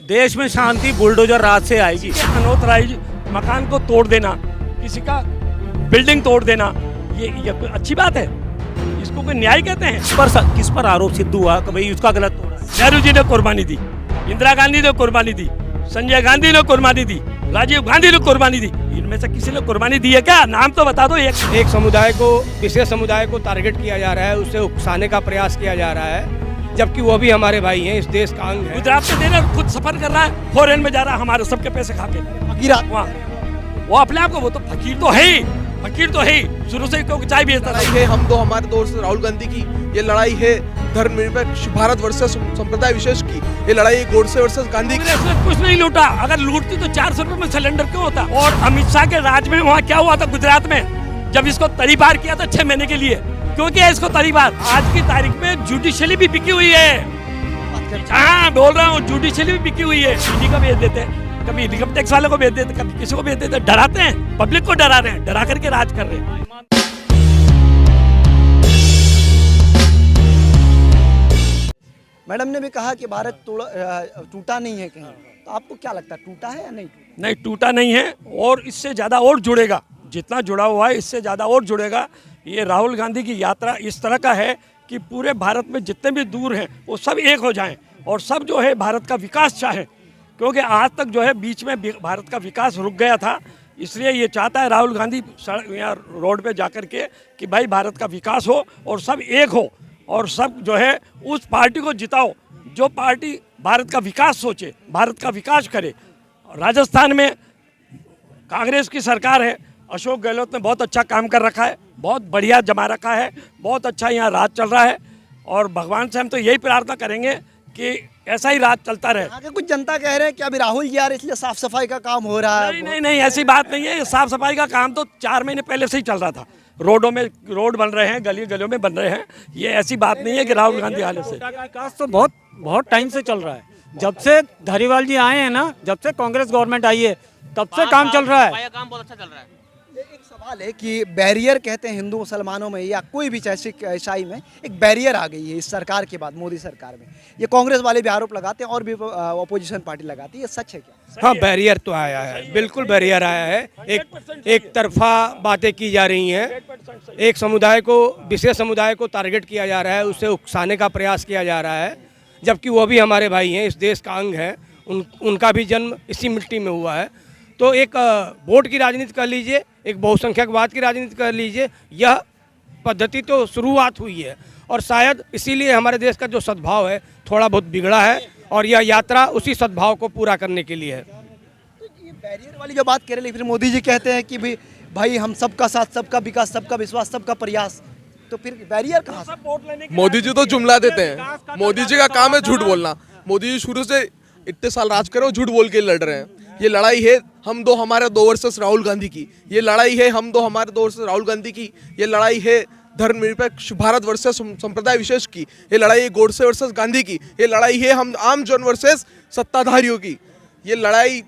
देश में शांति बुलडोजर राज से आएगी। अनऑथराइज मकान को तोड़ देना, किसी का बिल्डिंग तोड़ देना, ये कोई अच्छी बात है? इसको कोई न्याय कहते हैं? किस पर आरोप सिद्ध हुआ कि भाई उसका गलत तोड़ा? नेहरू जी ने कुर्बानी दी, इंदिरा गांधी ने कुर्बानी दी, संजय गांधी ने कुर्बानी दी, राजीव गांधी ने कुर्बानी दी। इनमें से किसी ने कुर्बानी दी है क्या? नाम तो बता दो। एक समुदाय को, विशेष समुदाय को टारगेट किया जा रहा है, उससे उकसाने का प्रयास किया जा रहा है, जबकि वो भी हमारे भाई हैं, इस देश का अंग है। गुजरात में देना, खुद सफर कर रहा है, फॉरेन में जा रहा है, हमारे सबके पैसे खा के फकीर। वो अपने आप को, वो तो फकीर तो है ही, फकीर तो है ही, शुरू से क्योंकि चाय बेचता है। हम तो हमारे दौर से राहुल गांधी की ये लड़ाई है धर्मनिरपेक्ष भारत वर्सेस संप्रदाय विशेष की, ये लड़ाई है गोडसे वर्सेस गांधी की। कुछ नहीं लूटा, अगर लूटती तो 400 रुपए में सिलेंडर क्यों होता? और अमित शाह के राज में वहाँ क्या हुआ था गुजरात में, जब इसको तरी पार किया था 6 महीने के लिए, क्यों किया इसको तरी पार? आज की तारीख में जुडिशली भी बिकी हुई है। हाँ बोल रहा हूँ, जुडिशली भी बिकी हुई है। ईडी को भेज देते हैं, कभी इनकम टैक्स वाले को भेज देते, कभी किसी को भेज देते, डराते हैं, पब्लिक को डरा रहे हैं, डरा करके राज कर रहे हैं। मैडम ने भी कहा कि भारत टूटा नहीं है कहीं, तो आपको क्या लगता है टूटा है या नहीं टूटा? नहीं, टूटा नहीं है, और इससे ज़्यादा और जुड़ेगा, जितना जुड़ा हुआ है इससे ज़्यादा और जुड़ेगा। ये राहुल गांधी की यात्रा इस तरह का है कि पूरे भारत में जितने भी दूर हैं वो सब एक हो जाएं और सब जो है भारत का विकास चाहें, क्योंकि आज तक जो है बीच में भारत का विकास रुक गया था। इसलिए ये चाहता है राहुल गांधी यहाँ रोड पे जाकर के कि भाई भारत का विकास हो और सब एक हो, और सब जो है उस पार्टी को जिताओ जो पार्टी भारत का विकास सोचे, भारत का विकास करे। राजस्थान में कांग्रेस की सरकार है, अशोक गहलोत ने बहुत अच्छा काम कर रखा है, बहुत बढ़िया जमा रखा है, बहुत अच्छा यहाँ राज चल रहा है, और भगवान से हम तो यही प्रार्थना करेंगे कि ऐसा ही राज चलता रहे। आगे कुछ जनता कह रहे हैं कि अभी राहुल जी आ रहे इसलिए साफ सफाई का काम हो रहा है। नहीं, ऐसी बात नहीं है। साफ सफाई का काम तो 4 महीने पहले से ही चल रहा था। रोडों में रोड बन रहे हैं, गलियों में बन रहे हैं। ये ऐसी बात नहीं है कि राहुल गांधी आने से। विकास तो बहुत टाइम से चल रहा है, जब से धारीवाल जी आए हैं ना, जब से कांग्रेस गवर्नमेंट आई है तब से काम चल रहा है। काम बहुत अच्छा चल रहा है। एक सवाल है कि बैरियर कहते हैं हिंदू मुसलमानों में या कोई भी ईसाई में एक बैरियर आ गई है इस सरकार के बाद, मोदी सरकार में। ये कांग्रेस वाले भी आरोप लगाते हैं और भी अपोजिशन पार्टी लगाती है, ये सच है क्या? हाँ, बैरियर तो आया है, बिल्कुल बैरियर आया है। एक तरफा बातें की जा रही हैं, एक समुदाय को, विशेष समुदाय को टारगेट किया जा रहा है, उससे उकसाने का प्रयास किया जा रहा है, जबकि वो भी हमारे भाई हैं, इस देश का अंग है, उनका भी जन्म इसी मिट्टी में हुआ है। तो एक वोट की राजनीति कर लीजिए, एक बहुसंख्यकवाद की राजनीति कर लीजिए, यह पद्धति तो शुरुआत हुई है, और शायद इसीलिए हमारे देश का जो सद्भाव है थोड़ा बहुत बिगड़ा है, और यह यात्रा उसी सद्भाव को पूरा करने के लिए है। तो ये बैरियर वाली जो बात कर रहे, फिर मोदी जी कहते हैं कि भाई हम सबका साथ, सबका विकास, सबका विश्वास, सबका प्रयास, तो फिर बैरियर कहाँ से? मोदी जी तो जुमला देते हैं, मोदी जी का काम है झूठ बोलना। मोदी जी शुरू से इतने साल राज कर रहे हो, झूठ बोल के लड़ रहे हैं। ये लड़ाई है हम दो हमारे दो वर्सेस राहुल गांधी की, ये लड़ाई है हम दो हमारे दो वर्सेस राहुल गांधी की, ये लड़ाई है धर्मनिरपेक्ष भारत वर्सेस संप्रदाय विशेष की, ये लड़ाई है गोडसे वर्सेस गांधी की, ये लड़ाई है हम आम जन वर्सेस सत्ताधारियों की, ये लड़ाई,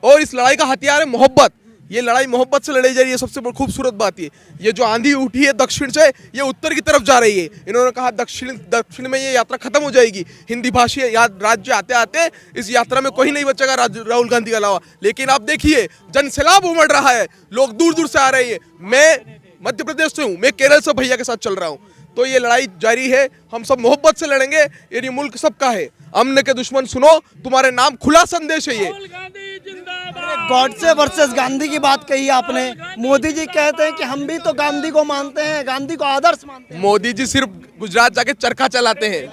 और इस लड़ाई का हथियार है मोहब्बत। ये लड़ाई मोहब्बत से लड़ी जा रही है। सबसे खूबसूरत बात ये जो आंधी उठी है दक्षिण से, ये उत्तर की तरफ जा रही है। इन्होंने कहा दक्षिण में ये यात्रा खत्म हो जाएगी, हिंदी भाषी राज्य आते आते इस यात्रा में कोई नहीं बचेगा राहुल गांधी के अलावा। लेकिन आप देखिए जनसैलाब उमड़ रहा है, लोग दूर दूर से आ रहे हैं। मैं मध्य प्रदेश से हूँ, मैं केरल से भैया के साथ चल रहा हूँ। तो ये लड़ाई जारी है, हम सब मोहब्बत से लड़ेंगे, ये मुल्क सबका है। अमन के दुश्मन सुनो, तुम्हारे नाम खुला संदेश है ये। गॉडसे वर्सेस गांधी की बात कही आपने। मोदी जी कहते हैं कि हम भी तो गांधी को मानते हैं, गांधी को आदर्श मानते हैं। मोदी जी सिर्फ गुजरात जाके चरखा चलाते हैं।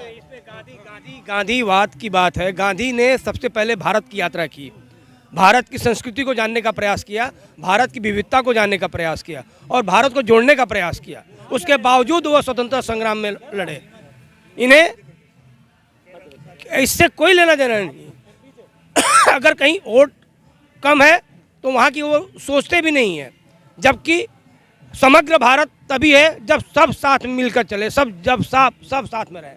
गांधीवाद की बात है। गांधी ने सबसे पहले भारत की यात्रा की, भारत की संस्कृति को जानने का प्रयास किया, भारत की विविधता को जानने का प्रयास किया, और भारत को जोड़ने का प्रयास किया। उसके बावजूद वह स्वतंत्रता संग्राम में लड़े। इन्हें इससे कोई लेना देना नहीं। अगर कहीं वोट कम है तो वहाँ की वो सोचते भी नहीं है, जबकि समग्र भारत तभी है जब सब साथ मिलकर चले, सब साथ में रहे।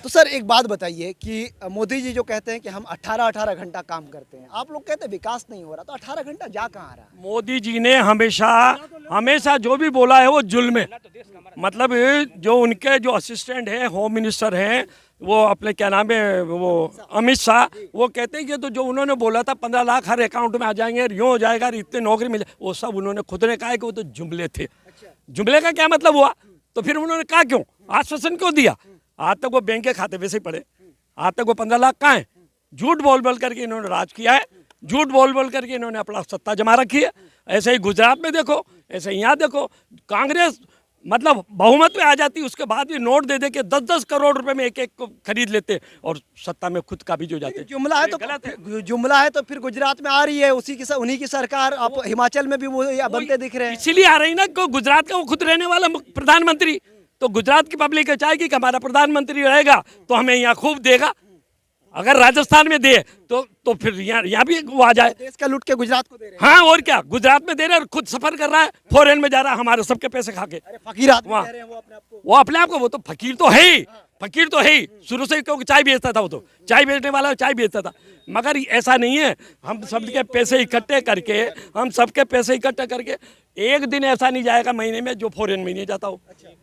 तो सर एक बात बताइए कि मोदी जी जो कहते हैं कि हम 18-18 घंटा काम करते हैं, आप लोग कहते हैं विकास नहीं हो रहा, तो 18 घंटा जा कहाँ रहा है? मोदी जी ने हमेशा हमेशा जो भी बोला है वो जुल्म है। मतलब जो उनके जो असिस्टेंट हैं, होम मिनिस्टर हैं, वो अपने क्या नाम है वो अमित शाह, वो कहते हैं कि तो जो उन्होंने बोला था 15 लाख हर अकाउंट में आ जाएंगे, यूँ हो जाएगा, इतने नौकरी मिले, वो सब उन्होंने खुद ने कहा है कि वो तो जुमले थे। जुमले का क्या मतलब हुआ? तो फिर उन्होंने कहा क्यों, आश्वासन क्यों दिया? आज तक वो बैंक के खाते वैसे ही पड़े, आज तक वो 15 लाख कहाँ है? झूठ बोल बोल करके इन्होंने राज किया है, झूठ बोल बोल करके इन्होंने अपना सत्ता जमा रखी है। ऐसे ही गुजरात में देखो, ऐसे ही यहाँ देखो, कांग्रेस मतलब बहुमत में आ जाती, उसके बाद भी नोट दे दे के 10-10 करोड़ रुपए में एक एक को खरीद लेते और सत्ता में खुद का भी जो जाते। जुमला है तो गलत है। जुमला है तो फिर गुजरात में आ रही है, उन्हीं की सरकार, आप हिमाचल में भी वो बनते दिख रहे हैं। इसीलिए आ रही ना कि गुजरात का वो खुद रहने वाला प्रधानमंत्री, तो गुजरात की पब्लिक चाहेगी कि हमारा प्रधानमंत्री रहेगा तो हमें यहाँ खूब देगा। अगर राजस्थान में दे तो फिर यहाँ भी वो आ जाए। देश का लूट के गुजरात को दे रहे हैं। हाँ और क्या, गुजरात में दे रहे और खुद सफर कर रहा है, फॉरेन में जा रहा है हमारे सबके पैसे खा के। अरे फकीर आदमी वहाँ कह रहे हैं वो अपने आप को। वो अपने आप को, वो तो फकीर तो है ही, फकीर तो है ही शुरू से, क्योंकि चाय बेचता था, वो तो चाय बेचने वाला चाय बेचता था। मगर ऐसा नहीं है, हम सबके पैसे इकट्ठे करके, हम सबके पैसे इकट्ठे करके एक दिन ऐसा नहीं जाएगा महीने में जो फॉरेन में नहीं जाता हो।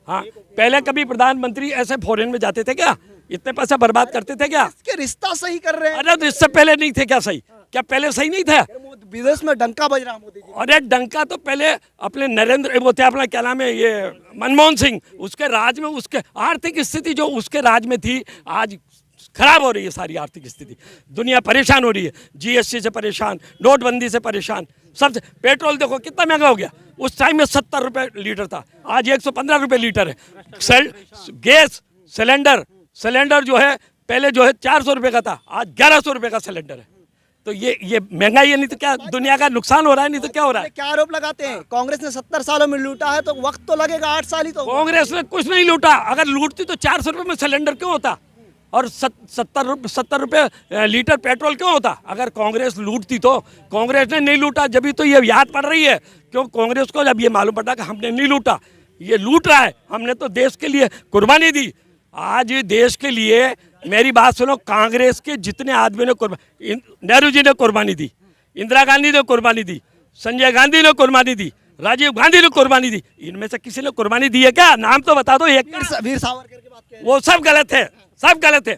हाँ, पहले कभी प्रधानमंत्री ऐसे फॉरेन में जाते थे क्या? इतने पैसा बर्बाद करते थे क्या? इसके रिश्ता सही कर रहे हैं। अरे तो इससे पहले नहीं थे क्या सही? क्या पहले सही नहीं था? विदेश में डंका बज रहा मोदी जी। अरे डंका तो पहले अपने नरेंद्र, वो थे अपना क्या नाम है ये मनमोहन सिंह, उसके राज में, उसके आर्थिक स्थिति जो उसके राज में थी, आज खराब हो रही है सारी आर्थिक स्थिति। दुनिया परेशान हो रही है, जीएसटी से परेशान, नोटबंदी से परेशान, सबसे। पेट्रोल देखो कितना महंगा हो गया, उस टाइम में 70 रुपये लीटर था, आज 115 रुपये लीटर है। गैस सिलेंडर जो है पहले जो है 400 रुपये का था, आज 1100 रुपये का सिलेंडर है। तो ये महंगाई है, नहीं तो क्या दुनिया का नुकसान हो रहा है, नहीं तो क्या हो रहा है? क्या आरोप लगाते हैं? कांग्रेस ने 70 सालों में लूटा है तो वक्त तो लगेगा, 8 साल ही तो। कांग्रेस ने कुछ नहीं लूटा, अगर लूटती तो 400 रुपये में सिलेंडर क्यों होता और 70 रुपये लीटर पेट्रोल क्यों होता? अगर कांग्रेस लूटती तो, कांग्रेस ने नहीं लूटा, जब तो ये याद पड़ रही है, क्यों कांग्रेस को जब ये मालूम पड़ा कि हमने नहीं लूटा, ये लूट रहा है, हमने तो देश के लिए कुर्बानी दी। आज देश के लिए मेरी बात सुनो, कांग्रेस के जितने आदमी ने कुर्बानी, नेहरू जी ने कुर्बानी दी, इंदिरा गांधी ने कुर्बानी दी, संजय गांधी ने कुर्बानी दी, राजीव गांधी ने कुर्बानी दी, इनमें से किसी ने कुर्बानी दी है क्या? नाम तो बता दो एक। वीर सावरकर की बात कह रहे हैं। वो सब गलत है, सब गलत है,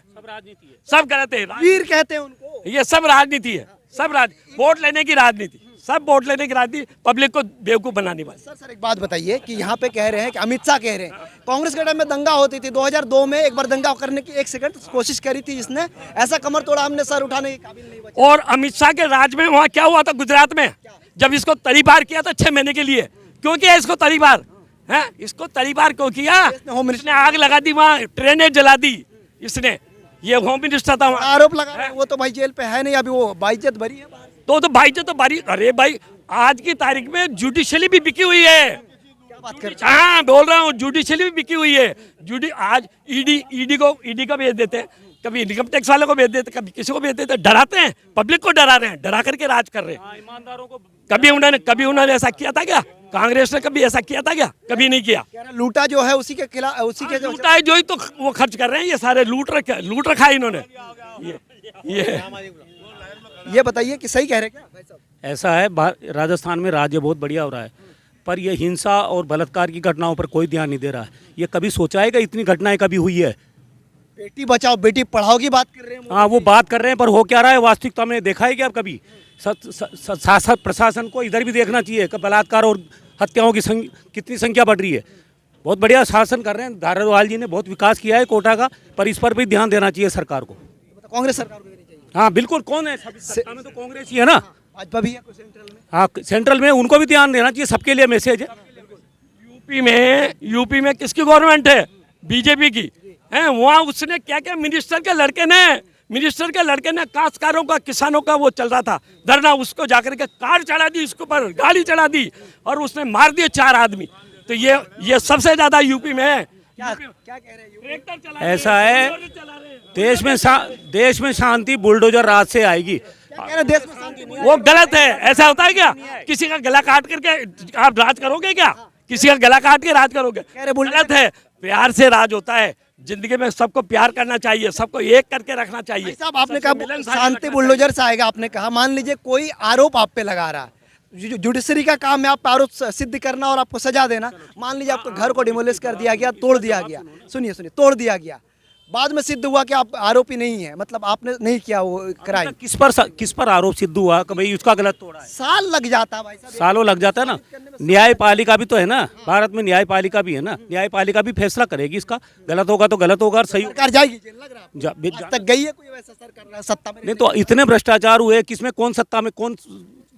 सब गलत है। वीर कहते हैं उनको। ये सब राजनीति है, सब वोट लेने की राजनीति, सब वोट लेने की राजनीति, पब्लिक को बेवकूफ बनाने वाली। सर एक बात बताइए कि यहाँ पे कह रहे हैं कि अमित शाह कह रहे हैं कांग्रेस के टाइम में दंगा होती थी, 2002 में एक बार दंगा करने की 1 सेकंड कोशिश करी थी, जिसने ऐसा कमर तोड़ा, हमने सर उठाने के काबिल नहीं बचे। और अमित शाह के राज में वहाँ क्या हुआ था गुजरात में, जब इसको तरी पार किया था 6 महीने के लिए, क्यों किया इसको तरी पार? है इसको तरी पार क्यों किया? इसने आग लगा दी, वहाँ ट्रेनें जला दी इसने, ये होम मिनिस्टर था वहाँ। आरोप लगा रहे हैं, वो तो भाई जेल पे है नहीं अभी, वो बाइज्जत भरी है बाहर। तो बाइज्जत तो बारी, अरे भाई आज की तारीख में जुडिशली भी बिकी हुई है। क्या बात कर? हाँ बोल रहा हूँ, जुडिशली भी बिकी हुई है। आज ईडी को भेज देते हैं, कभी इनकम टैक्स वाले को भेज देते, कभी किसी को भेज देते, डराते हैं, पब्लिक को डरा रहे हैं, डरा करके राज कर रहे हैं। ईमानदारों को कभी उन्होंने ऐसा किया था क्या? कांग्रेस ने कभी ऐसा किया था क्या? कभी नहीं किया। लूटा जो है उसी के खिलाफ, उसी के लूटा है जो ही तो वो खर्च कर रहे हैं, ये सारे लूट रखा है इन्होंने। ये बताइए कि सही कह रहे हैं क्या भाई साहब? ऐसा है, राजस्थान में राज्य बहुत बढ़िया हो रहा है, पर ये हिंसा और बलात्कार की घटनाओं पर कोई ध्यान नहीं दे रहा है। ये कभी सोचा है कि इतनी घटनाएं कभी हुई है? बेटी बचाओ बेटी पढ़ाओ की बात कर रहे हैं। हाँ वो बात कर रहे हैं, पर हो क्या रहा है वास्तविकता में देखा है क्या कभी? शासन प्रशासन को इधर भी देखना चाहिए कि बलात्कार और हत्याओं की कितनी संख्या बढ़ रही है। बहुत बढ़िया शासन कर रहे हैं, धारीवाल जी ने बहुत विकास किया है कोटा का, पर इस पर भी ध्यान देना चाहिए सरकार को। कांग्रेस सरकार को देनी चाहिए। हाँ बिल्कुल, कौन है सत्ता में? तो कांग्रेस ही है ना। भाजपा भी है सेंट्रल में। हाँ सेंट्रल में, उनको भी ध्यान देना चाहिए, सबके लिए मैसेज है। यूपी में किसकी गवर्नमेंट है? बीजेपी की है। वहाँ उसने क्या क्या, मिनिस्टर के लड़के ने काश्तकारों का, किसानों का वो चल रहा था धरना, उसको जाकर के कार चढ़ा दी, उसके ऊपर गाड़ी चढ़ा दी और उसने मार दिए 4 आदमी। तो ये सबसे ज्यादा यूपी में है। क्या कह रहे हैं? ऐसा है, देश में शांति बुलडोजर राज से आएगी। क्या कह रहे हैं? देश में शांति नहीं है। वो गलत है। ऐसा होता है क्या? किसी का गला काट करके आप राज करोगे क्या? किसी का गला काट के राज करोगे? गलत है। प्यार से राज होता है, जिंदगी में सबको प्यार करना चाहिए, सबको एक करके रखना चाहिए। भाई साहब आपने सबसे कहा मिलनसार शांति रखना बुलडोजर से आएगा, आपने कहा मान लीजिए कोई आरोप आप पे लगा रहा है, जुडिशरी का काम है आप पे आरोप सिद्ध करना और आपको सजा देना। मान लीजिए आपके घर को डिमोलिश कर दिया गया, तोड़ दिया गया, सुनिए सुनिए, तोड़ दिया गया, बाद में सिद्ध हुआ कि आप आरोपी नहीं है, मतलब आपने नहीं किया वो क्राइम, किस पर आरोप सिद्ध हुआ कि भाई उसका गलत तोड़ा है? साल लग जाता है भाई साहब। सालों लग जाता है ना। न्यायपालिका भी तो है ना, भारत में न्यायपालिका भी है ना, न्यायपालिका भी फैसला करेगी इसका, गलत होगा तो गलत होगा और सही सरकार जाएगी जेल, लग रहा है जा, आपको? आज तक गई है कोई वैसा सरकार सत्ता में? नहीं तो इतने भ्रष्टाचार हुए, किसमें कौन सत्ता में कौन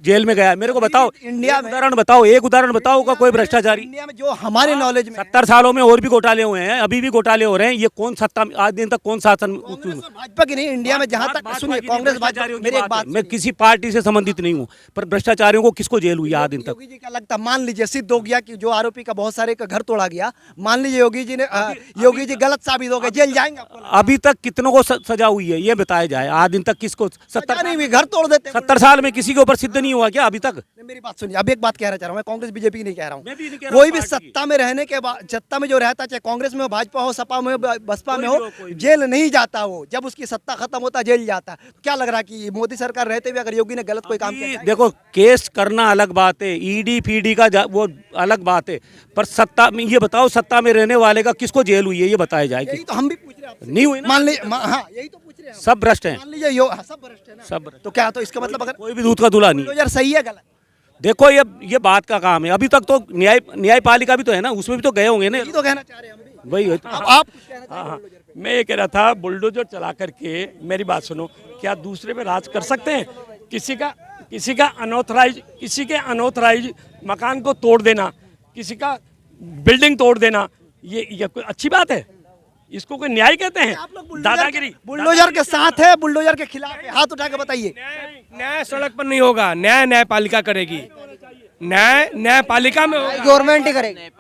जेल में गया है? मेरे को बताओ, इंडिया एक में- उदाहरण बताओ, एक उदाहरण बताओ का कोई भ्रष्टाचारी। इंडिया में जो हमारे नॉलेज में 70 सालों में और भी घोटाले हुए हैं, अभी भी घोटाले हो रहे हैं। ये कौन सत्ता में आज दिन तक कौन शासन? कांग्रेस और भाजपा की नहीं, इंडिया में जहां तक सुनिए कांग्रेस भाजपा, मेरी एक बात मैं किसी पार्टी से संबंधित नहीं हूँ, पर भ्रष्टाचारियों को किसको जेल हुई आज दिन तक? योगी जी का लगता, मान लीजिए सिद्ध हो गया कि जो आरोपी का बहुत सारे का घर तोड़ा गया, मान लीजिए योगी जी गलत साबित हो गए, जेल जाएंगे आपको लगता अभी तक कितनों को सजा हुई है ये बताया जाए। आज दिन तक किसको? है? सजा 70 नहीं हुई, घर तोड़ देते हैं। 70 साल में किसी के ऊपर सिद्ध नहीं हुआ क्या अभी तक? नहीं, मेरी बात सुनिए, अब एक बात कहना चाह रहा हूँ, मैं कांग्रेस बीजेपी की नहीं कह रहा मैं भी नहीं कह हूँ, रहा कोई हूँ भी पार्टी की। सत्ता में रहने के बाद, सत्ता में जो रहता, चाहे कांग्रेस में हो, भाजपा हो, सपा में हो, बसपा में हो, कोई भी। जेल नहीं जाता वो, जब उसकी सत्ता खत्म होता जेल जाता। क्या लग रहा है कि मोदी सरकार रहते हुए अगर योगी ने गलत कोई काम अभी किया? देखो, केस करना अलग बात है, ईडी पीडी का वो अलग बात है, पर सत्ता में ये बताओ, सत्ता में रहने वाले का किसको जेल हुई है ये बताया जाए कि यही तो हम भी पूछ रहे हैं आपसे। नहीं हुई ना? मान लीजिए, हाँ यही तो पूछ रहे हैं, सब भ्रष्ट हैं, मान लीजिए सब भ्रष्ट है ना, सब तो क्या, तो इसका मतलब अगर कोई भी दूध का दूल्हा नहीं है। बुलडोजर सही है गलत? देखो ये बात का काम है। अभी तक तो न्यायपालिका भी तो है ना, उसमें भी तो गए होंगे ना यही तो कहना चाह रहे हैं हम भी। भाई। अब आप कुछ कहना चाह रहे हाँ, हैं? मैं ये कह रहा था, बुलडोजर चला करके, मेरी बात सुनो, क्या दूसरे पे राज कर सकते हैं? किसी के अनऑथराइज मकान को तोड़ देना, किसी का बिल्डिंग तोड़ देना, ये कोई अच्छी बात है? इसको कोई न्याय कहते हैं? आप लोग दादागिरी। बुलडोजर के साथ है, बुलडोजर के खिलाफ है, हाथ उठा के बताइए। न्याय सड़क पर नहीं होगा, न्याय न्यायपालिका करेगी, न्याय न्यायपालिका में होगा। गवर्नमेंट ही करेगी।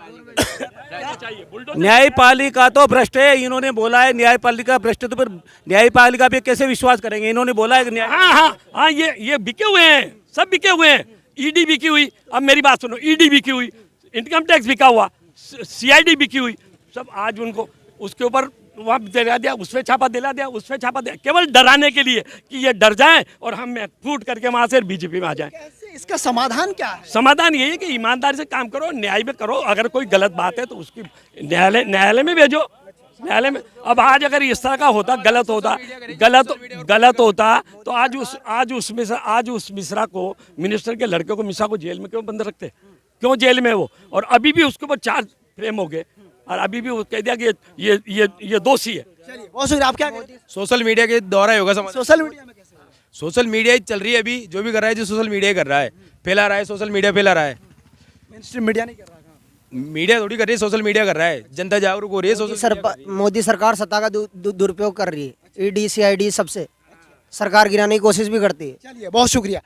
न्यायपालिका तो भ्रष्ट है, इन्होंने बोला है न्यायपालिका भ्रष्ट है, तो फिर न्यायपालिका पे कैसे विश्वास करेंगे? इन्होंने बोला है कि न्याय। हाँ हाँ हाँ, ये बिके हुए हैं, सब बिके हुए हैं। ईडी बिकी हुई, अब मेरी बात सुनो, ईडी बिकी हुई, इनकम टैक्स बिका हुआ, सीआईडी बिकी हुई, सब आज उनको उसके ऊपर वहाँ दिला दिया, उसमें छापा दिला दिया, उसमें छापा दिया, केवल डराने के लिए कि ये डर जाएं और हम फूट करके वहाँ से बीजेपी में आ जाएं। कैसे, इसका समाधान क्या है? समाधान यही है कि ईमानदारी से काम करो, न्याय में करो, अगर कोई गलत बात है तो उसकी न्यायालय में भेजो, न्यायालय में। अब आज अगर इस तरह का होता, गलत होता तो आज उस मिश्रा को, मिनिस्टर के लड़के को, मिश्रा को जेल में क्यों बंद रखते? क्यों जेल में वो? और अभी भी उसके ऊपर 4 फ्रेम हो गए और अभी भी वो कह दिया कि ये दोषी है। चलिए बहुत शुक्रिया। आप क्या कहते हैं? सोशल मीडिया के द्वारा ही होगा समाधान। सोशल मीडिया में कैसे? सोशल मीडिया ही चल रही है अभी, जो भी कर रहा है, जो सोशल मीडिया ही कर रहा है, फैला रहा है, सोशल मीडिया फैला रहा है। मेन स्ट्रीम मीडिया नहीं कर रहा है। मीडिया थोड़ी कर रही है, सोशल मीडिया कर रहा है, जनता जागरूक हो रही है। सोशल मोदी सरकार सत्ता का दुरुपयोग कर रही है, ईडी सीआईडी सबसे सरकार गिराने की कोशिश भी करती है। चलिए बहुत शुक्रिया।